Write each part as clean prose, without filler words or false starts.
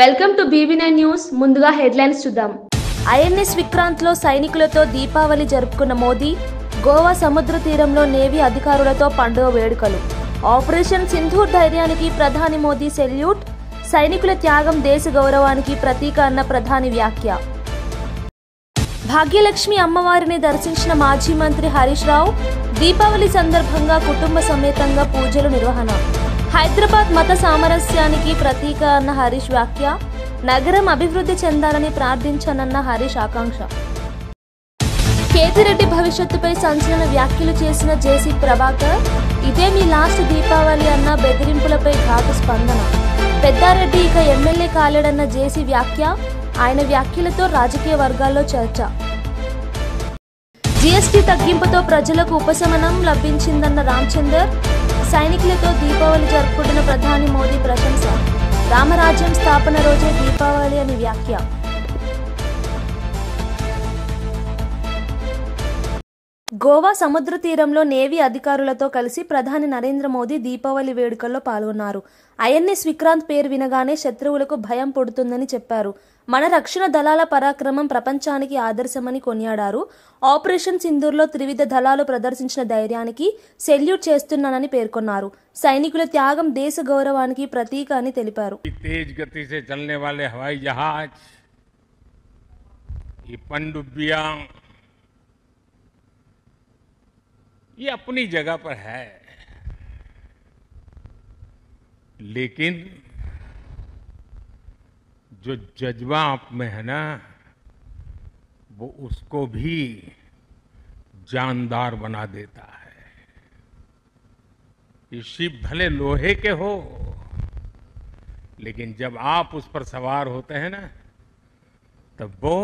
Welcome to BV9 news. ముందుగా headlines చూద్దాం. INS విక్రాంత్లో సైనికులతో దీపావళి జరుపుకున్న మోదీ. గోవా సముద్ర తీరంలో నేవీ అధికారులతో పండుగ వేడుకలు. ఆపరేషన్ సింధూర్ ధైర్యానికి ప్రధాని మోదీ సెల్యూట్. సైనికుల త్యాగం దేశ గౌరవానికి ప్రతీక అన్న ప్రధాని వ్యాఖ్య. భాగ్యలక్ష్మి అమ్మవారిని దర్శించిన మాజీ మంత్రి హరీష్ రావు. దీపావళి సందర్భంగా కుటుంబ సమేతంగా పూజలు నిర్వహణ. హైదరాబాద్ మత సామరస్యానికి ప్రతీక అన్న హరీష్ వ్యాఖ్య. నగరం అభివృద్ధి చెందాలని ప్రార్థించానన్న హరీష్ ఆకాంక్ష. కేతిరెడ్డి భవిష్యత్తుపై సంచలన వ్యాఖ్యలు చేసిన జేసీ ప్రభాకర్. ఇదే మీ లాస్ట్ దీపావళి అన్న బెదిరింపులపై ఘాటు స్పందన. పెద్దారెడ్డి ఇక ఎమ్మెల్యే కాలేడన్న జేసీ వ్యాఖ్య. ఆయన వ్యాఖ్యలతో రాజకీయ వర్గాల్లో చర్చ. GST తగ్గింపుతో ప్రజలకు ఉపశమనం లభించిందన్న రామచందర్. సైనికులతో దీపావళి జరుపుకుంటున్న ప్రధాని మోదీ ప్రశంస. రామరాజ్యం స్థాపన రోజే దీపావళి అని వ్యాఖ్య. గోవా సముద్ర తీరంలో నేవీ అధికారులతో కలిసి ప్రధాని నరేంద్ర మోదీ దీపావళి వేడుకల్లో పాల్గొన్నారు. INS విక్రాంత్ పేరు వినగానే శత్రువులకు భయం పుడుతుందని చెప్పారు. మన రక్షణ దళాల పరాక్రమం ప్రపంచానికి ఆదర్శమని కొనియాడారు. ఆపరేషన్ సింధూర్లో త్రివిధ దళాలు ప్రదర్శించిన ధైర్యానికి సెల్యూట్ చేస్తున్నానని పేర్కొన్నారు. సైనికుల త్యాగం దేశ గౌరవానికి ప్రతీక అని తెలిపారు. तेज गति से चलने वाले हवाई जहाज, ये पनडुब्बियां, ये अपनी जगह पर है, लेकिन जो जज्बा आप में है ना, वो उसको भी जानदार बना देता है. ये शिप भले लोहे के हो, लेकिन जब आप उस पर सवार होते हैं ना, तब वो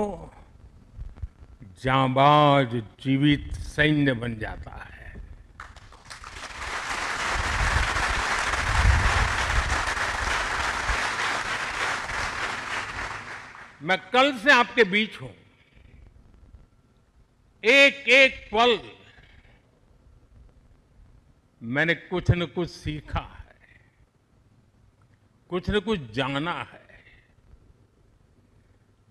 जांबाज जीवित सैन्य बन जाता है. मैं कल से आपके बीच हूं. एक एक पल मैंने कुछ न कुछ सीखा है, कुछ न कुछ जाना है.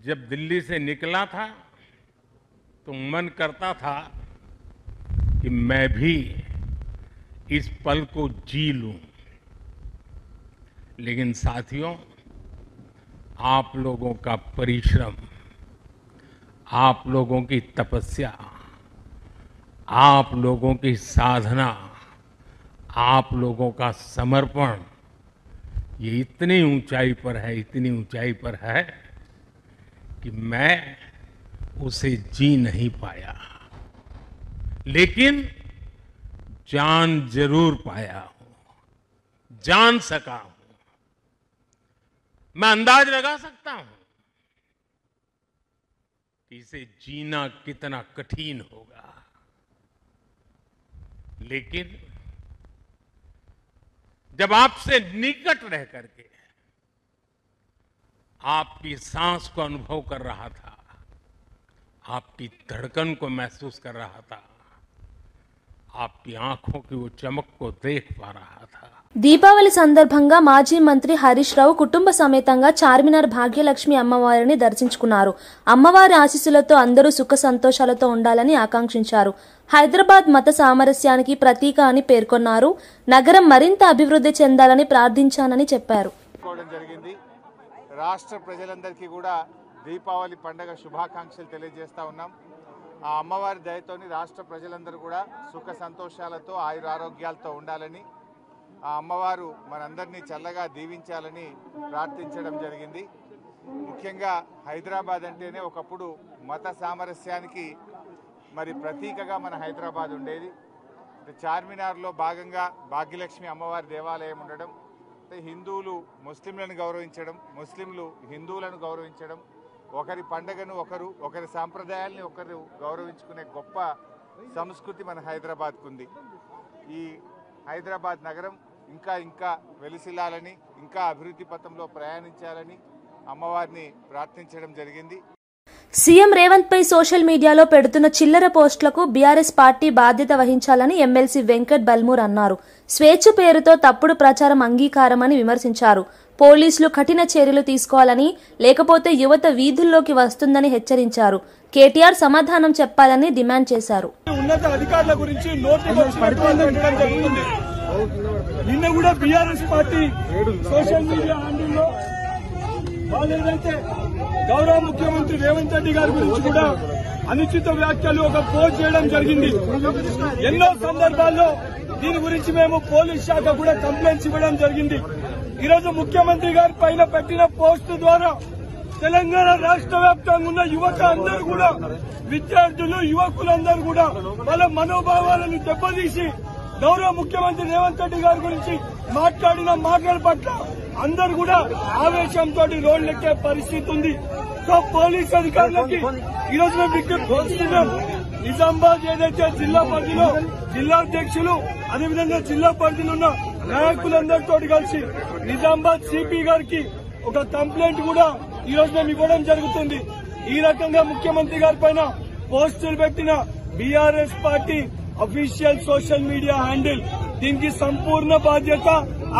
जब दिल्ली से निकला था तो मन करता था कि मैं भी इस पल को जी लूं, लेकिन साथियों, आप लोगों का परिश्रम, आप लोगों की तपस्या, आप लोगों की साधना, आप लोगों का समर्पण, ये इतनी ऊंचाई पर है, इतनी ऊंचाई पर है कि मैं उसे जी नहीं पाया, लेकिन जान जरूर पाया हूं, जान सका हूं. मैं अंदाज लगा सकता हूं कि इसे जीना कितना कठिन होगा, लेकिन जब आपसे निकट रह करके आपकी सांस को अनुभव कर रहा था, आपकी धड़कन को महसूस कर रहा था, आपकी आंखों की वो चमक को देख पा रहा था. దీపావళి సందర్భంగా మాజీ మంత్రి హరీష్ రావు కుటుంబ సమేతంగా చార్మినార్ భాగ్యలక్ష్మి అమ్మవారిని దర్శించుకున్నారు. అమ్మవారి ఆశీస్సులతో అందరూ సుఖ సంతోషాలతో ఉండాలని ఆకాంక్షించారు. హైదరాబాద్ మత సామరస్యానికి ప్రతీక అని పేర్కొన్నారు. నగరం మరింత అభివృద్ధి చెందాలని ప్రార్థించానని చెప్పారు. రాష్ట్ర ప్రజలందరికీ కూడా దీపావళి పండుగ శుభాకాంక్షలు తెలియజేస్తా ఉన్నాం. ఆ అమ్మవారి దయతోని రాష్ట్ర ప్రజలందరూ కూడా సుఖ సంతోషాలతో ఆయురారోగ్యాలతో ఉండాలని, ఆ అమ్మవారు మనందరినీ చల్లగా దీవించాలని ప్రార్థించడం జరిగింది. ముఖ్యంగా హైదరాబాద్ అంటేనే ఒకప్పుడు మత సామరస్యానికి మరి ప్రతీకగా మన హైదరాబాద్ ఉండేది. చార్మినార్లో భాగంగా భాగ్యలక్ష్మి అమ్మవారి దేవాలయం ఉండడం, హిందువులు ముస్లింలను గౌరవించడం, ముస్లింలు హిందువులను గౌరవించడం, ఒకరి పండుగను ఒకరి సాంప్రదాయాల్ని ఒకరు గౌరవించుకునే గొప్ప సంస్కృతి మన హైదరాబాద్కు ఉంది. ఈ హైదరాబాద్ నగరం ఇంకా ఇంకా వెలిసిల్లాలని, ఇంకా అభివృద్ధి పథంలో ప్రయాణించాలని అమ్మవారిని ప్రార్థించడం జరిగింది. సీఎం రేవంత్ పై సోషల్ మీడియాలో పెడుతున్న చిల్లర పోస్టులకు బీఆర్ఎస్ పార్టీ బాధ్యత వహించాలని ఎమ్మెల్సీ వెంకట్ బల్మూర్ అన్నారు. స్వేచ్ఛ పేరుతో తప్పుడు ప్రచారం అంగీకారమని విమర్శించారు. పోలీసులు కఠిన చర్యలు తీసుకోవాలని, లేకపోతే యువత వీధుల్లోకి వస్తుందని హెచ్చరించారు. కేటీఆర్ సమాధానం చెప్పాలని డిమాండ్ చేశారు. ఉన్నత అధికారుల గురించి నిన్న కూడా బీఆర్ఎస్ పార్టీ సోషల్ మీడియా హ్యాండిల్లో వాళ్ళు ఏదైతే గౌరవ ముఖ్యమంత్రి రేవంత్ రెడ్డి గారి గురించి కూడా అనుచిత వ్యాఖ్యలు ఒక పోస్ట్ చేయడం జరిగింది. ఎన్నో సందర్భాల్లో దీని గురించి మేము పోలీస్ శాఖ కూడా కంప్లైంట్స్ ఇవ్వడం జరిగింది. ఈరోజు ముఖ్యమంత్రి గారి పైన పెట్టిన పోస్టు ద్వారా తెలంగాణ రాష్ట్ర వ్యాప్తంగా ఉన్న యువత అందరూ కూడా, విద్యార్థులు యువకులందరూ కూడా వాళ్ళ మనోభావాలను దెబ్బతీసి గౌరవ ముఖ్యమంత్రి రేవంత్ రెడ్డి గారి గురించి మాట్లాడిన మాటల పట్ల అందరూ కూడా ఆవేశంతో రోడ్లెక్కే పరిస్థితి ఉంది. సో పోలీస్ అధికారులకి ఈరోజు మేము విజ్ఞప్తి చేస్తున్నాం. నిజామాబాద్ ఏదైతే జిల్లా పరిధిలో జిల్లా అధ్యక్షులు, అదేవిధంగా జిల్లా పరిధిలో ఉన్న నాయకులందరితో కలిసి నిజామాబాద్ సిపి గారికి ఒక కంప్లైంట్ కూడా ఈ రోజు మేము ఇవ్వడం జరుగుతుంది. ఈ రకంగా ముఖ్యమంత్రి గారి పైన పోస్టులు పెట్టిన BRS party official social media handle, దీనికి సంపూర్ణ బాధ్యత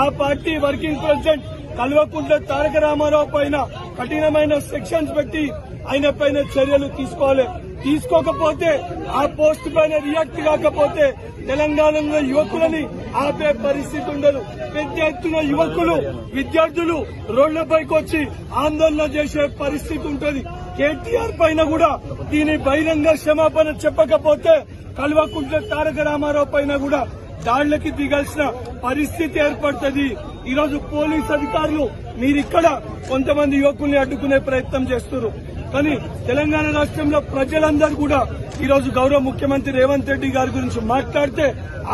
ఆ party working president Kalvakuntla Taraka Ramarao పైన కఠినమైన సెక్షన్స్ పెట్టి ఆయన పైన చర్యలు తీసుకోవాలి. తీసుకోకపోతే, ఆ పోస్ట్ పైన రియాక్ట్ కాకపోతే తెలంగాణలో యువకులని ఆపే పరిస్థితి ఉండదు. పెద్ద ఎత్తున యువకులు, విద్యార్థులు రోడ్లపైకి వచ్చి ఆందోళన చేసే పరిస్థితి ఉంటుంది. కేటీఆర్ పైన కూడా దీని బహిరంగ క్షమాపణ చెప్పకపోతే కల్వకుంట్ల తారక రామారావు పైన కూడా దాడులకి దిగాల్సిన పరిస్థితి ఏర్పడుతుంది. ఈరోజు పోలీస్ అధికారులు మీరిక్కడ కొంతమంది యువకుల్ని అడ్డుకునే ప్రయత్నం చేస్తున్నారు. కానీ తెలంగాణ రాష్ట్రంలో ప్రజలందరూ కూడా ఈరోజు గౌరవ ముఖ్యమంత్రి రేవంత్ రెడ్డి గారి గురించి మాట్లాడితే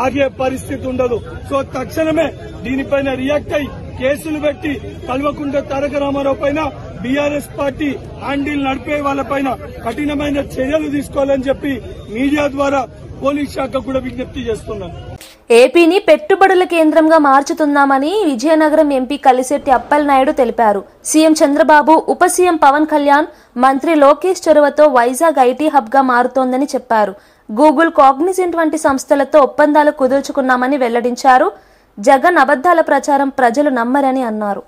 ఆగే పరిస్థితి ఉండదు. సో తక్షణమే దీనిపైన రియాక్ట్ అయి కేసులు పెట్టి కల్వకుంట్ల తారక రామారావు పైన, బీఆర్ఎస్ పార్టీ హ్యాండిల్ నడిపే వాళ్ళపైన కఠినమైన చర్యలు తీసుకోవాలని చెప్పి మీడియా ద్వారా పోలీస్ శాఖ కూడా విజ్ఞప్తి చేస్తున్నాను. ఏపీని పెట్టుబడుల కేంద్రంగా మార్చుతున్నామని విజయనగరం ఎంపీ కలిశెట్టి అప్పలనాయుడు తెలిపారు. సీఎం చంద్రబాబు, ఉప సీఎం పవన్ కళ్యాణ్, మంత్రి లోకేష్ చొరవతో వైజాగ్ ఐటీ హబ్ గా మారుతోందని చెప్పారు. గూగుల్, కాగ్నిజెంట్ వంటి సంస్థలతో ఒప్పందాలు కుదుర్చుకున్నామని వెల్లడించారు. జగన్ అబద్దాల ప్రచారం ప్రజలు నమ్మరని అన్నారు.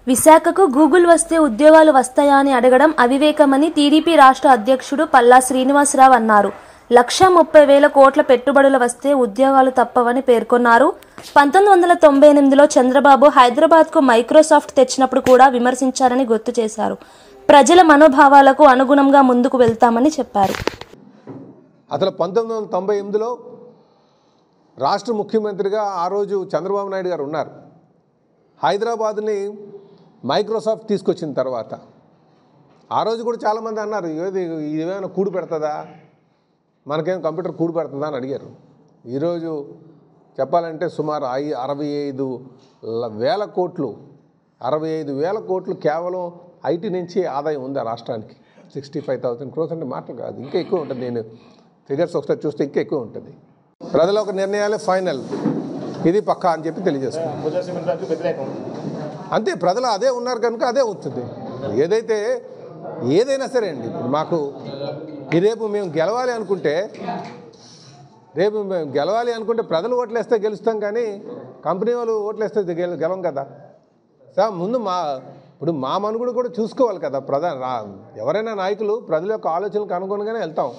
విశాఖకు గూగుల్ వస్తే ఉద్యోగాలు వస్తాయా అని అడగడం అవివేకమని టీడీపీ రాష్ట్ర అధ్యక్షుడు పల్లా శ్రీనివాసరావు అన్నారు. 1,30,000 కోట్ల పెట్టుబడులు వస్తే ఉద్యోగాలు తప్పవని పేర్కొన్నారు. 1998లో చంద్రబాబు హైదరాబాద్కు మైక్రోసాఫ్ట్ తెచ్చినప్పుడు కూడా విమర్శించారని గుర్తు చేశారు. ప్రజల మనోభావాలకు అనుగుణంగా ముందుకు వెళ్తామని చెప్పారు. అసలు 1998లో రాష్ట్ర ముఖ్యమంత్రిగా ఆ రోజు చంద్రబాబు నాయుడు గారు ఉన్నారు. హైదరాబాద్ని మైక్రోసాఫ్ట్ తీసుకొచ్చిన తర్వాత ఆ రోజు కూడా చాలామంది అన్నారు, ఇదేమైనా కూడు పెడుతుందా, మనకేం కంప్యూటర్ కూడు పెడుతుందా అని అడిగారు. ఈరోజు చెప్పాలంటే సుమారు 65,000 కోట్లు కేవలం ఐటీ నుంచి ఆదాయం ఉంది ఆ రాష్ట్రానికి. 65,000 crores అంటే మాటలు కాదు, ఇంకా ఎక్కువ ఉంటుంది. నేను ఫిగర్స్ ఒకసారి చూస్తే ఇంకా ఎక్కువ ఉంటుంది. ప్రజల ఒక నిర్ణయాలే ఫైనల్, ఇది పక్కా అని చెప్పి తెలియజేస్తున్నాను. అంతే, ప్రజలు అదే ఉన్నారు కనుక అదే అవుతుంది. ఏదైనా సరే అండి, మాకు రేపు మేము గెలవాలి అనుకుంటే ప్రజలు ఓట్లేస్తే గెలుస్తాం, కానీ కంపెనీ వాళ్ళు ఓట్లేస్తే గెలవం కదా సార్. ముందు ఇప్పుడు మా మనుగడ కూడా చూసుకోవాలి కదా. ఎవరైనా నాయకులు ప్రజల యొక్క ఆలోచనలకు అనుగుణంగానే వెళ్తాం,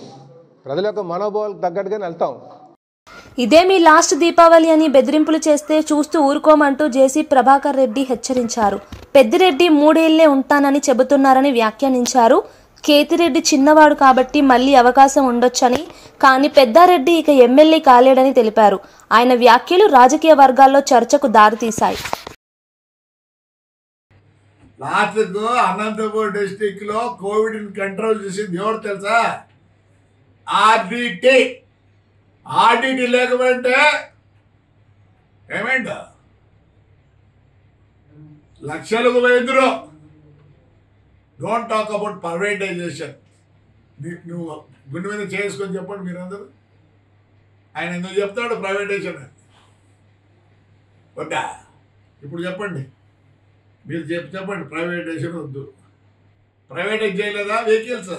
ప్రజల యొక్క మనోభావాలకు తగ్గట్టుగానే వెళ్తాం. ఇదే మీ లాస్ట్ దీపావళి అని బెదిరింపులు చేస్తే చూస్తూ ఊరుకోమంటూ జేసీ ప్రభాకర్ రెడ్డి హెచ్చరించారు. పెద్దిరెడ్డి 3 ఏళ్లే ఉంటానని చెబుతున్నారని వ్యాఖ్యానించారు. కేతిరెడ్డి చిన్నవాడు కాబట్టి మళ్లీ అవకాశం ఉండొచ్చని, కానీ పెద్దారెడ్డి ఇక ఎమ్మెల్యే కాలేడని తెలిపారు. ఆయన వ్యాఖ్యలు రాజకీయ వర్గాల్లో చర్చకు దారితీశాయి. లాస్ట్కు అనంతపురం డిస్టిక్ లో కోవిడ్ కంట్రోల్ చేసింది ఎవరు తెలుసా? ఆర్డిటి లేకపోతే ఏమైందా? లక్షలకు పోయిందిరో. Don't talk about privatisation. నువ్వు గుండె మీద చేసుకొని చెప్పండి మీరందరూ. ఆయన ఎందుకు చెప్తాడు ప్రైవేటైజేషన్ వద్దా? ఇప్పుడు చెప్పండి, మీరు చెప్పండి ప్రైవేటైజేషన్ వద్దు. ప్రైవేటైజ్ చేయలేదా? వెహికల్స్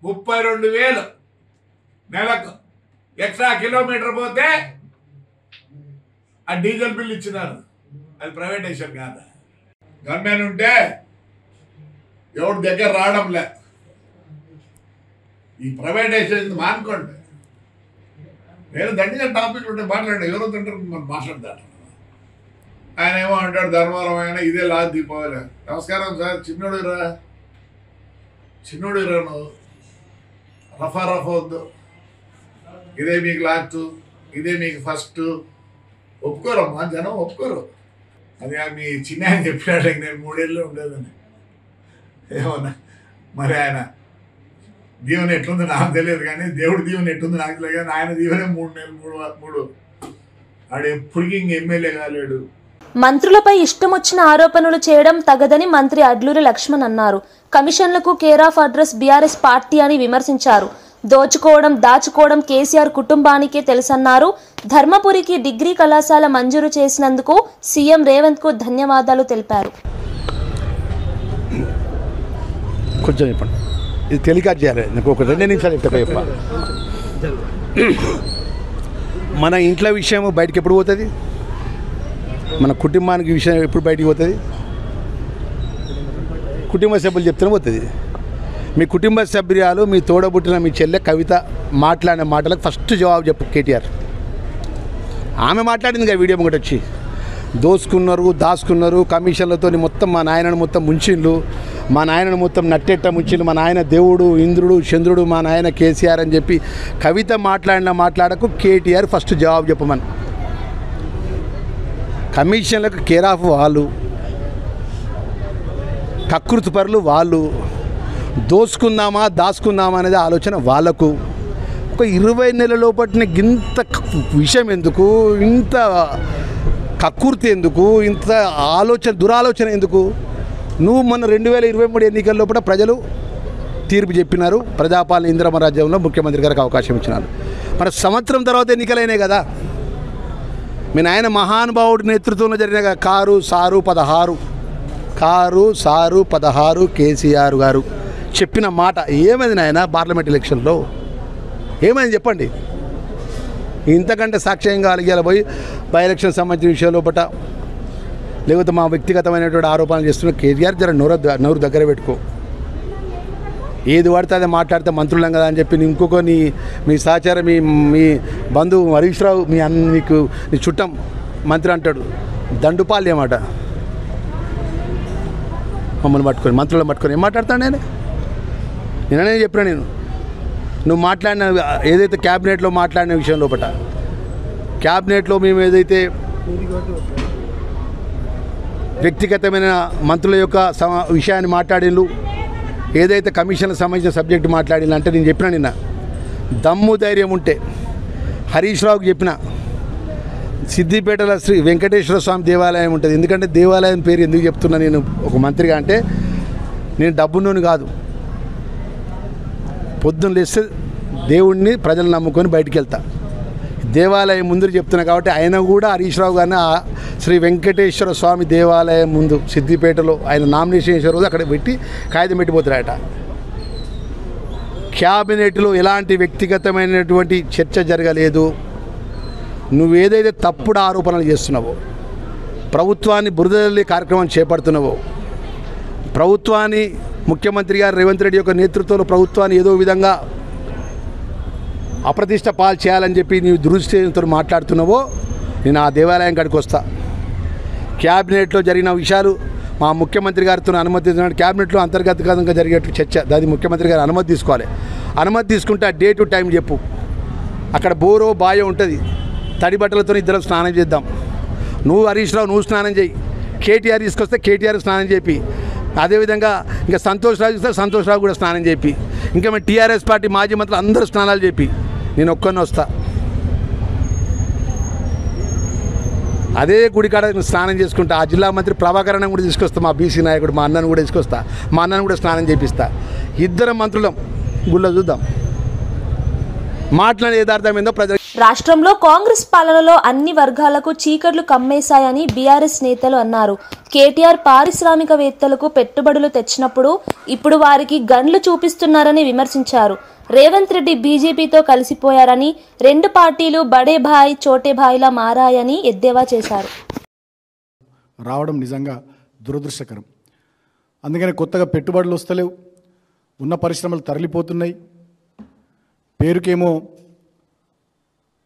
32,000 నెలకు ఎక్స్ట్రా కిలోమీటర్ పోతే ఆ డీజిల్ బిల్ ఇచ్చినారు. అది ప్రైవేటైజేషన్ కాదా? గవర్నమెంట్ ఉంటే ఎవరి దగ్గర రావడంలే. ఈ ప్రైవేటైజేషన్ మానుకోండి. నేను దండిగా టాపిక్ ఉంటే మాట్లాడండి, ఎవరో తింటారు మనం మాట్లాడతాడు. ఆయన ఏమో అంటాడు ధర్మవరం ఆయన ఇదే లాస్ట్ దీపావళి. నమస్కారం సార్, చిన్నోడురా నువ్వు రఫా వద్దు. ఇదే మీకు లాస్ట్, ఇదే మీకు ఫస్ట్. ఒప్పుకోరమ్మా, జనం ఒప్పుకోరు. అది మీ చిన్న ఆయన చెప్పినాడు నేను 3 ఏళ్ళు ఉండేదని. ఏమన్నా మరి ఆయన దీవెన ఎట్లుందో నాకు తెలియదు, కానీ దేవుడి దీవెన ఎట్లుందో నాకు తెలియదు. కానీ ఆయన దీవెనే 3 నెలలు ఆడు ఎప్పటికీ ఇంక ఎమ్మెల్యే కాలేడు. మంత్రులపై ఇష్టమొచ్చిన ఆరోపణలు చేయడం తగదని మంత్రి అడ్లూరి లక్ష్మణ్ అన్నారు. కమిషన్లకు care of address BRS party అని విమర్శించారు. దాచుకోవడం కేసీఆర్ కుటుంబానికే తెలుసన్నారు. ధర్మపురికి డిగ్రీ కళాశాల మంజూరు చేసినందుకు సీఎం రేవంత్ కు ధన్యవాదాలు తెలిపారు. కొంచెం చెప్పండి, ఇది టెలికాస్ట్ చేయాలి. నాకు ఒక 2 నిమిషాలు చెప్ప. మన ఇంట్లో విషయం బయటకు ఎప్పుడు పోతుంది? మన కుటుంబానికి విషయం ఎప్పుడు బయటికి పోతుంది? కుటుంబ సభ్యులు చెప్తూనే పోతుంది. మీ కుటుంబ సభ్యురాలు, మీ తోడబుట్టిన మీ చెల్లె కవిత మాట్లాడిన మాటలకు ఫస్ట్ జవాబు చెప్పు కేటీఆర్. ఆమె మాట్లాడింది కదా వీడియో ముంగట వచ్చి, దాచుకున్నారు కమిషన్లతో మొత్తం మా నాయనను మొత్తం ముంచిండ్లు, మా నాయనను మొత్తం నట్టెట్ట ముంచిండ్లు, మా నాయన దేవుడు ఇంద్రుడు చంద్రుడు, మా నాయన కేసీఆర్ అని చెప్పి కవిత మాట్లాడకు కేటీఆర్ ఫస్ట్ జవాబు చెప్పమని. కమిషన్లకు కేర్ ఆఫ్ వాళ్ళు, కకృతి పరులు వాళ్ళు, దాచుకుందామా అనేది ఆలోచన వాళ్ళకు. ఒక 20 నెలల లోపటిన ఇంత విషయం ఎందుకు, ఇంత కకృతి ఎందుకు, ఇంత దురాలోచన ఎందుకు? నువ్వు మొన్న 2023 ఎన్నికల లోపల ప్రజలు తీర్పు చెప్పినారు. ప్రజాపాలన ఇందిరమ్మ రాజ్యంలో ముఖ్యమంత్రి గారికి అవకాశం ఇచ్చినారు. మన సంవత్సరం తర్వాత ఎన్నికలైనాయి కదా. మీ నాయన మహానుభావుడి నేతృత్వంలో జరిగిన కారు సారు 16 కేసీఆర్ గారు చెప్పిన మాట ఏమైంది నాయన? పార్లమెంట్ ఎలక్షన్లో ఏమైంది చెప్పండి. ఇంతకంటే సాక్ష్యంగా అలిగేలా పోయి బై ఎలక్షన్ సంబంధించిన విషయం లోపల లేకపోతే మా వ్యక్తిగతమైనటువంటి ఆరోపణలు చేస్తున్న కేటీఆర్ జర నోరు దగ్గర పెట్టుకో. ఏది పడితే అదే మాట్లాడితే మంత్రులం కదా అని చెప్పి ఇంకొక మీ సహచారం మీ బంధువు హరీష్ రావు నీకు నీ చుట్టం మంత్రి అంటాడు, దండుపాలు ఏమాట మమ్మల్ని పట్టుకొని మంత్రులను పట్టుకొని ఏం మాట్లాడతాను నేనే చెప్పినా. నువ్వు మాట్లాడిన ఏదైతే క్యాబినెట్లో మాట్లాడిన విషయం లోపల క్యాబినెట్లో మేము ఏదైతే వ్యక్తిగతమైన మంత్రుల యొక్క విషయాన్ని మాట్లాడిళ్ళు, ఏదైతే కమిషన్లకు సంబంధించిన సబ్జెక్టు మాట్లాడిన అంటే నేను చెప్పినా నిన్న దమ్ము ధైర్యం ఉంటే హరీష్ రావుకి చెప్పిన సిద్దిపేటలో శ్రీ వెంకటేశ్వర స్వామి దేవాలయం ఉంటుంది. ఎందుకంటే దేవాలయం పేరు ఎందుకు చెప్తున్నా నేను ఒక మంత్రిగా అంటే, నేను డబ్బున్నోని కాదు, పొద్దున్న లేస్తే దేవుడిని ప్రజలు నమ్ముకొని బయటికి వెళ్తా. దేవాలయం ముందు చెప్తున్నా కాబట్టి ఆయన కూడా హరీష్ రావు గారిని శ్రీ వెంకటేశ్వర స్వామి దేవాలయం ముందు సిద్దిపేటలో ఆయన నామినేషన్ చేసే రోజు అక్కడ పెట్టి కాగితం పెట్టిపోతారట. క్యాబినెట్లో ఎలాంటి వ్యక్తిగతమైనటువంటి చర్చ జరగలేదు. నువ్వేదైతే తప్పుడు ఆరోపణలు చేస్తున్నావో, ప్రభుత్వాన్ని బురదల్లి కార్యక్రమం చేపడుతున్నావో, ప్రభుత్వాన్ని ముఖ్యమంత్రి గారు రేవంత్ రెడ్డి యొక్క నేతృత్వంలో ప్రభుత్వాన్ని ఏదో విధంగా అప్రతిష్ట పాలు చేయాలని చెప్పి నీవు దురుద్దేశంతో మాట్లాడుతున్నావో, నేను ఆ దేవాలయం కాడికి వస్తా. క్యాబినెట్లో జరిగిన విషయాలు మా ముఖ్యమంత్రి గారితో అనుమతి క్యాబినెట్లో అంతర్గతంగా జరిగే చర్చ, దాని ముఖ్యమంత్రి గారు అనుమతి తీసుకోవాలి. అనుమతి తీసుకుంటే ఆ డే టు టైం చెప్పు. అక్కడ బోరో బాయో ఉంటుంది, తడి బట్టలతో ఇద్దరం స్నానం చేద్దాం. నువ్వు హరీష్ రావు నువ్వు స్నానం చేయి, కేటీఆర్ తీసుకొస్తే కేటీఆర్ స్నానం చేపి, అదేవిధంగా ఇంకా సంతోష్ రావు ఇస్తే సంతోష్ రావు కూడా స్నానం చేపి, ఇంకా మేము టీఆర్ఎస్ పార్టీ మాజీ మంత్రులు అందరూ స్నానాలు చెప్పి నేను ఒక్కరిని వస్తా. అదే గుడికాడ స్నానం చేసుకుంటా. ఆ జిల్లా మంత్రి ప్రభాకరణ కూడా తీసుకొస్తా, మా బీసీ నాయకుడు మా అన్నను కూడా తీసుకొస్తా, మా అన్నను కూడా స్నానం చేపిస్తా. ఇద్దరం మంత్రులం గుళ్ళో చూద్దాం. మాట్లాడే యథార్థం ఏందో ప్రజలు. రాష్ట్రంలో కాంగ్రెస్ పాలనలో అన్ని వర్గాలకు చీకట్లు కమ్మేశాయని బీఆర్ఎస్ నేతలు అన్నారు. కేటీఆర్ పారిశ్రామికవేత్తలకు పెట్టుబడులు తెచ్చినప్పుడు ఇప్పుడు వారికి గన్లు చూపిస్తున్నారని విమర్శించారు. రేవంత్ రెడ్డి బీజేపీతో కలిసిపోయారని, రెండు పార్టీలు బడే భాయ్ చోటే భాయ్లా మారాయని ఎద్దేవా చేశారు. రావడం నిజంగా దురదృష్టకరం. అందుకని కొత్తగా పెట్టుబడులు వస్తలేవు, ఉన్న పరిశ్రమలు తరలిపోతున్నాయి. పేరుకేమో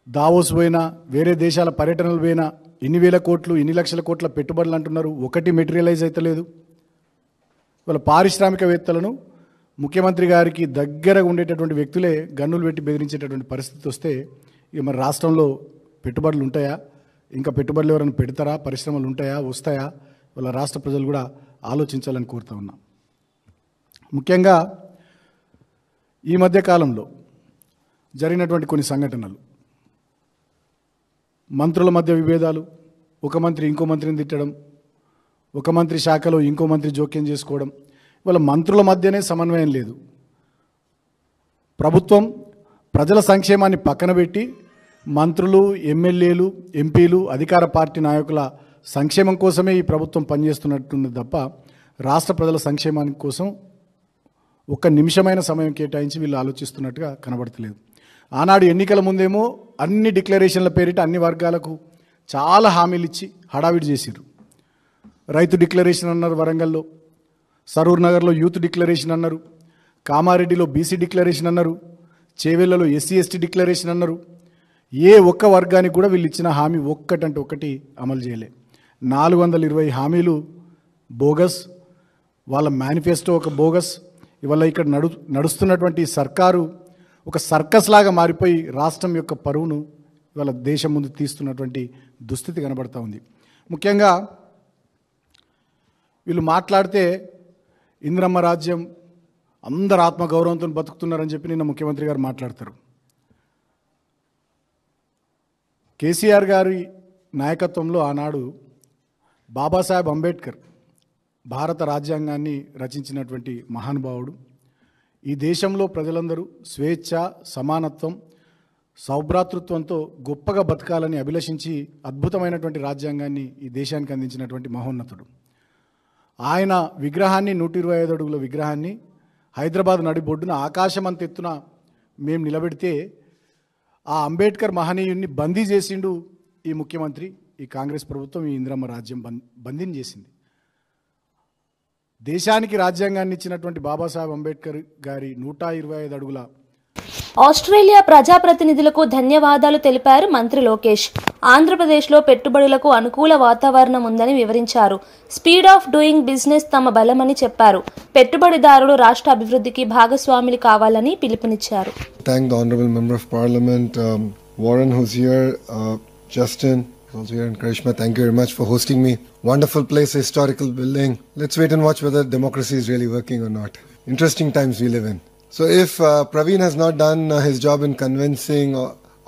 దావోస్ పోయినా, వేరే దేశాల పర్యటనలు పోయినా ఇన్ని వేల కోట్లు ఇన్ని లక్షల కోట్ల పెట్టుబడులు అంటున్నారు, ఒకటి మెటీరియలైజ్ అవుతలేదు. వాళ్ళ పారిశ్రామికవేత్తలను ముఖ్యమంత్రి గారికి దగ్గరగా ఉండేటటువంటి వ్యక్తులే గన్నులు పెట్టి బెదిరించేటటువంటి పరిస్థితి వస్తే ఇక మరి రాష్ట్రంలో పెట్టుబడులు ఉంటాయా? ఇంకా పెట్టుబడులు ఎవరైనా పెడతారా? పరిశ్రమలు ఉంటాయా? వస్తాయా? వాళ్ళ రాష్ట్ర ప్రజలు కూడా ఆలోచించాలని కోరుతా ఉన్నా. ముఖ్యంగా ఈ మధ్య కాలంలో జరిగినటువంటి కొన్ని సంఘటనలు, మంత్రుల మధ్య విభేదాలు, ఒక మంత్రి ఇంకో మంత్రిని తిట్టడం, ఒక మంత్రి శాఖలో ఇంకో మంత్రి జోక్యం చేసుకోవడం, ఇవాళ మంత్రుల మధ్యనే సమన్వయం లేదు. ప్రభుత్వం ప్రజల సంక్షేమాన్ని పక్కన పెట్టి మంత్రులు, ఎమ్మెల్యేలు, ఎంపీలు, అధికార పార్టీ నాయకుల సంక్షేమం కోసమే ఈ ప్రభుత్వం పనిచేస్తున్నట్టుంది తప్ప రాష్ట్ర ప్రజల సంక్షేమానికి కోసం ఒక్క నిమిషమైన సమయం కేటాయించి వీళ్ళు ఆలోచిస్తున్నట్టుగా కనబడతలేదు. ఆనాడు ఎన్నికల ముందేమో అన్ని డిక్లరేషన్ల పేరిట అన్ని వర్గాలకు చాలా హామీలు ఇచ్చి హడావిడి చేసిర్రు. రైతు డిక్లరేషన్ అన్నారు, వరంగల్లో సరూర్ నగర్లో యూత్ డిక్లరేషన్ అన్నారు, కామారెడ్డిలో బీసీ డిక్లరేషన్ అన్నారు, చేవెళ్లలో ఎస్సీ ఎస్టీ డిక్లరేషన్ అన్నారు. ఏ ఒక్క వర్గానికి కూడా వీళ్ళు ఇచ్చిన హామీ ఒక్కటంటే ఒక్కటి అమలు చేయలే. 420 హామీలు బోగస్, వాళ్ళ మేనిఫెస్టో ఒక బోగస్. ఇవాళ ఇక్కడ నడుస్తున్నటువంటి సర్కారు ఒక సర్కస్ లాగా మారిపోయి రాష్ట్రం యొక్క పరువును ఇవాళ దేశం ముందు తీస్తున్నటువంటి దుస్థితి కనబడతా ఉంది. ముఖ్యంగా వీళ్ళు మాట్లాడితే ఇంద్రమ్మ రాజ్యం, అందరు ఆత్మగౌరవంతో బతుకుతున్నారని చెప్పి నిన్న ముఖ్యమంత్రి గారు మాట్లాడతారు. కేసీఆర్ గారి నాయకత్వంలో ఆనాడు బాబాసాహెబ్ అంబేద్కర్ భారత రాజ్యాంగాన్ని రచించినటువంటి మహానుభావుడు. ఈ దేశంలో ప్రజలందరూ స్వేచ్ఛ, సమానత్వం, సౌభ్రాతృత్వంతో గొప్పగా బతకాలని అభిలషించి అద్భుతమైనటువంటి రాజ్యాంగాన్ని ఈ దేశానికి అందించినటువంటి మహోన్నతుడు. ఆయన విగ్రహాన్ని 125 అడుగుల విగ్రహాన్ని హైదరాబాద్ నడిబొడ్డున ఆకాశమంత ఎత్తున మేము నిలబెడితే ఆ అంబేద్కర్ మహనీయుడిని బందీ చేసిండు ఈ ముఖ్యమంత్రి, ఈ ఈ కాంగ్రెస్ ప్రభుత్వం ఈ ఇందిరమ్మ రాజ్యం బంధించేసింది. దేశానికి రాజ్యాంగాన్ని ఇచ్చినటువంటి బాబాసాహెబ్ అంబేద్కర్ గారి 125 అడుగుల ఆస్ట్రేలియా ప్రజాప్రతినిధులకు ధన్యవాదాలు తెలిపారు మంత్రి లోకేష్. ఆంధ్రప్రదేశ్లో పెట్టుబడులకు అనుకూల వాతావరణం ఉందని వివరించారు. స్పీడ్ ఆఫ్ డూయింగ్ బిజినెస్ తమ బలమని చెప్పారు. పెట్టుబడిదారులు రాష్ట్ర అభివృద్ధికి భాగస్వాములు కావాలని పిలుపునిచ్చారు. Thank the honorable member of parliament Warren who's here, Justin also here, and Karishma, thank you very much for hosting me. Wonderful place, historical building. Let's wait and watch whether democracy is really working or not. Interesting times we live in. So if Praveen has not done his job in convincing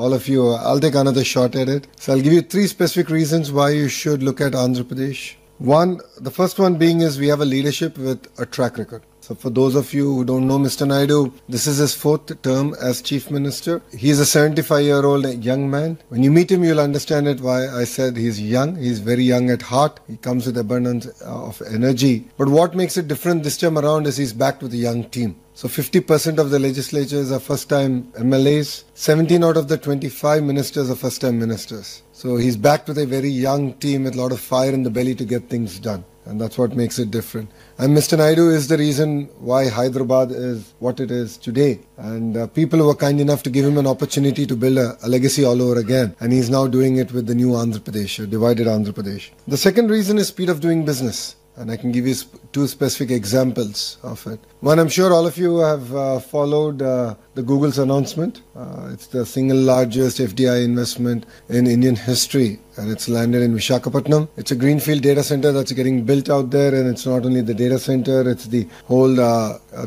all of you, I'll take another shot at it. So I'll give you 3 specific reasons why you should look at Andhra Pradesh. One, the first one being is we have a leadership with a track record. So for those of you who don't know Mr. Naidu, this is his 4th term as Chief Minister. He is a 75-year-old young man. When you meet him, you'll understand it why I said he's young. He's very young at heart. He comes with abundance of energy. But what makes it different this time around is he's backed with a young team. So 50% of the legislatures are first-time MLAs. 17 out of the 25 ministers are first-time ministers. So he's backed with a very young team with a lot of fire in the belly to get things done. And that's what makes it different. And Mr. Naidu is the reason why Hyderabad is what it is today. And people were kind enough to give him an opportunity to build a legacy all over again. And he's now doing it with the new Andhra Pradesh, a divided Andhra Pradesh. The second reason is speed of doing business. And I can give you 2 specific examples of it. One, I'm sure all of you have followed the Google's announcement. It's the single largest FDI investment in Indian history, and it's landed in Visakhapatnam. It's a greenfield data center that's getting built out there, and it's not only the data center, it's the whole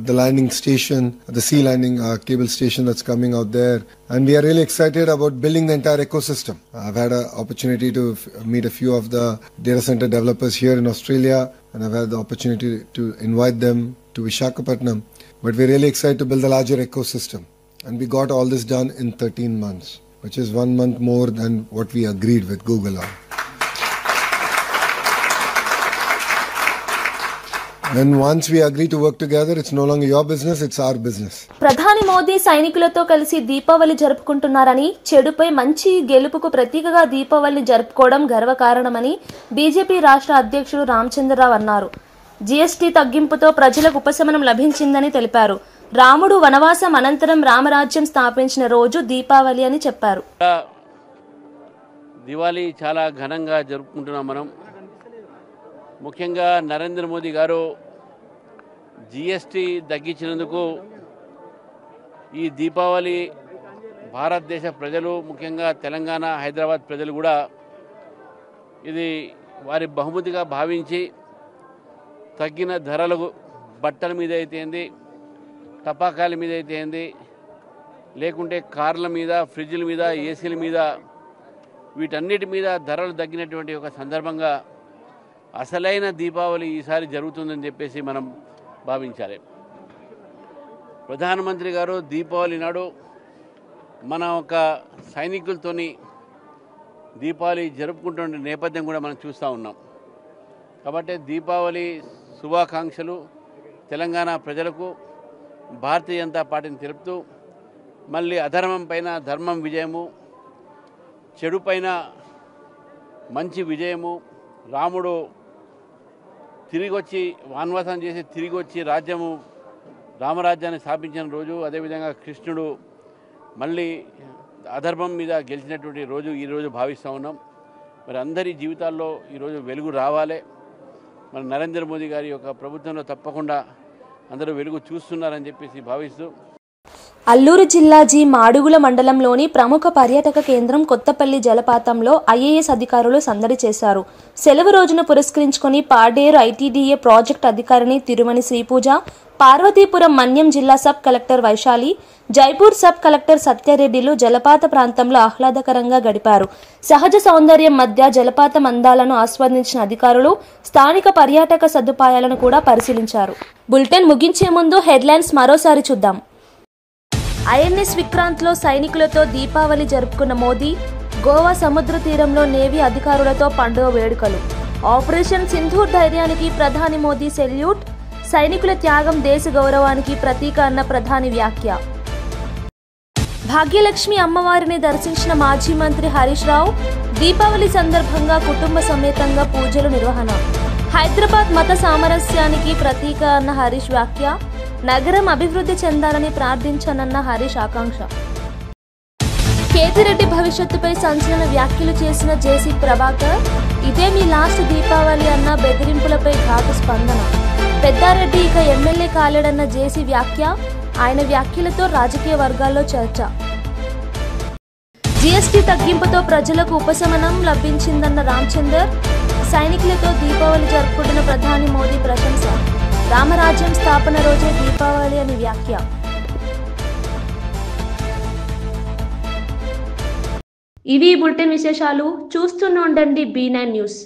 the landing station, the sea landing cable station that's coming out there. And we are really excited about building the entire ecosystem. I've had an opportunity to meet a few of the data center developers here in Australia, and I've had the opportunity to invite them to Visakhapatnam. But we're really excited to build a larger ecosystem. And we got all this done in 13 months, which is 1 month more than what we agreed with Google on. And once we agree to work together, it's no longer your business, it's our business. ప్రధాని మోదీ సైనికులతో కలిసి దీపావళి జరుపుకుంటున్నారని, చెడుపై మంచి గెలుపుకు ప్రతీకగా దీపావళిని జరుపుకోవడం గర్వకారణమని BJP రాష్ట్ర అధ్యక్షుడు రామచంద్రరావు అన్నారు. జీఎస్టీ తగ్గింపుతో ప్రజలకు ఉపశమనం లభించిందని తెలిపారు. రాముడు వనవాసం అనంతరం రామరాజ్యం స్థాపించిన రోజు దీపావళి అని చెప్పారు. దివాళీ చాలా ఘనంగా జరుపుకుంటున్నాం మనం. ముఖ్యంగా నరేంద్ర మోదీ గారు జీఎస్టీ తగ్గించినందుకు ఈ దీపావళి భారతదేశ ప్రజలు, ముఖ్యంగా తెలంగాణ, హైదరాబాద్ ప్రజలు కూడా ఇది వారి బహుమతిగా భావించి తగ్గిన ధరలకు బట్టల మీద అయితే ఏంది, టపాకాయల మీద అయితే ఏంది, లేకుంటే కార్ల మీద, ఫ్రిడ్జ్ల మీద, ఏసీల మీద, వీటన్నిటి మీద ధరలు తగ్గినటువంటి ఒక సందర్భంగా అసలైన దీపావళి ఈసారి జరుగుతుందని చెప్పేసి మనం భావించాలి. ప్రధానమంత్రి గారు దీపావళి నాడు మన ఒక సైనికులతోని దీపావళి జరుపుకుంటున్న నేపథ్యం కూడా మనం చూస్తూ ఉన్నాం. కాబట్టి దీపావళి శుభాకాంక్షలు తెలంగాణ ప్రజలకు, భారతీయ జనతా పార్టీని తెలుపుతూ, మళ్ళీ అధర్మం పైన ధర్మం విజయము, చెడు పైన మంచి విజయము, రాముడు తిరిగి వచ్చి వనవాసం చేసి తిరిగి వచ్చి రామరాజ్యాన్ని స్థాపించిన రోజు, అదేవిధంగా కృష్ణుడు మళ్ళీ అధర్మం మీద గెలిచినటువంటి రోజు ఈరోజు భావిస్తూ ఉన్నాం. మరి అందరి జీవితాల్లో ఈరోజు వెలుగు రావాలి. మన నరేంద్ర మోదీ గారి యొక్క ప్రభుత్వంలో తప్పకుండా అందరూ వెలుగు చూస్తున్నారని చెప్పేసి భావిస్తూ, అల్లూరు జిల్లా జి మాడుగుల మండలంలోని ప్రముఖ పర్యాటక కేంద్రం కొత్తపల్లి జలపాతంలో ఐఏఎస్ అధికారులు సందడి చేశారు. సెలవు రోజును పురస్కరించుకొని పాడేరు ఐటీడీఏ ప్రాజెక్ట్ అధికారిని తిరుమణి శ్రీపూజ, పార్వతీపురం మన్యం జిల్లా sub collector Vaishali, Jaipur sub collector సత్యారెడ్డిలు జలపాత ప్రాంతంలో ఆహ్లాదకరంగా గడిపారు. సహజ సౌందర్యం మధ్య జలపాతం అందాలను ఆస్వాదించిన అధికారులు స్థానిక పర్యాటక సదుపాయాలను కూడా పరిశీలించారు. బులెటిన్ ముగించే ముందు హెడ్లైన్స్ మరోసారి చూద్దాం. ఐఎన్ఎస్ విక్రాంత్లో సైనికులతో దీపావళి జరుపుకున్న మోదీ, గోవా సముద్ర తీరంలో నేవీ అధికారులతో పండుగ వేడుకలు, ఆపరేషన్ సింధూర్ ధైర్యానికి ప్రధాని మోదీ సెల్యూట్, సైనికుల త్యాగం దేశ గౌరవానికి ప్రతీక అన్న ప్రధాని వ్యాఖ్య. భాగ్యలక్ష్మి అమ్మవారిని దర్శించిన మాజీ మంత్రి హరీష్ రావు దీపావళి సందర్భంగా కుటుంబ సమేతంగా పూజలు నిర్వహణ. హైదరాబాద్ మత సామరస్యానికి ప్రతీక అన్న హరీష్ వ్యాఖ్య. నగరం అభివృద్ధి చెందాలని ప్రార్థించానన్న హరీష్ ఆకాంక్ష. కేతిరెడ్డి భవిష్యత్తుపై సంచలన వ్యాఖ్యలు చేసిన జేసీ ప్రభాకర్. ఇదే మీ లాస్ట్ దీపావళి అన్న బెదిరింపులపై ఘాటు స్పందన. పెద్దారెడ్డి ఇక ఎమ్మెల్యే కాలేడన్న జేసీ వ్యాఖ్య. ఆయన వ్యాఖ్యలతో రాజకీయ వర్గాల్లో చర్చ. జీఎస్టీ తగ్గింపుతో ప్రజలకు ఉపశమనం లభించిందన్న రామచందర్. సైనికులతో దీపావళి జరుపుకుంటున్న ప్రధాని మోదీ ప్రశంస. రామరాజ్యం స్థాపన రోజే దీపావళి అని వ్యాఖ్య. ఇవి బులెటిన్ విశేషాలు. చూస్తూనే ఉండండి B9 న్యూస్.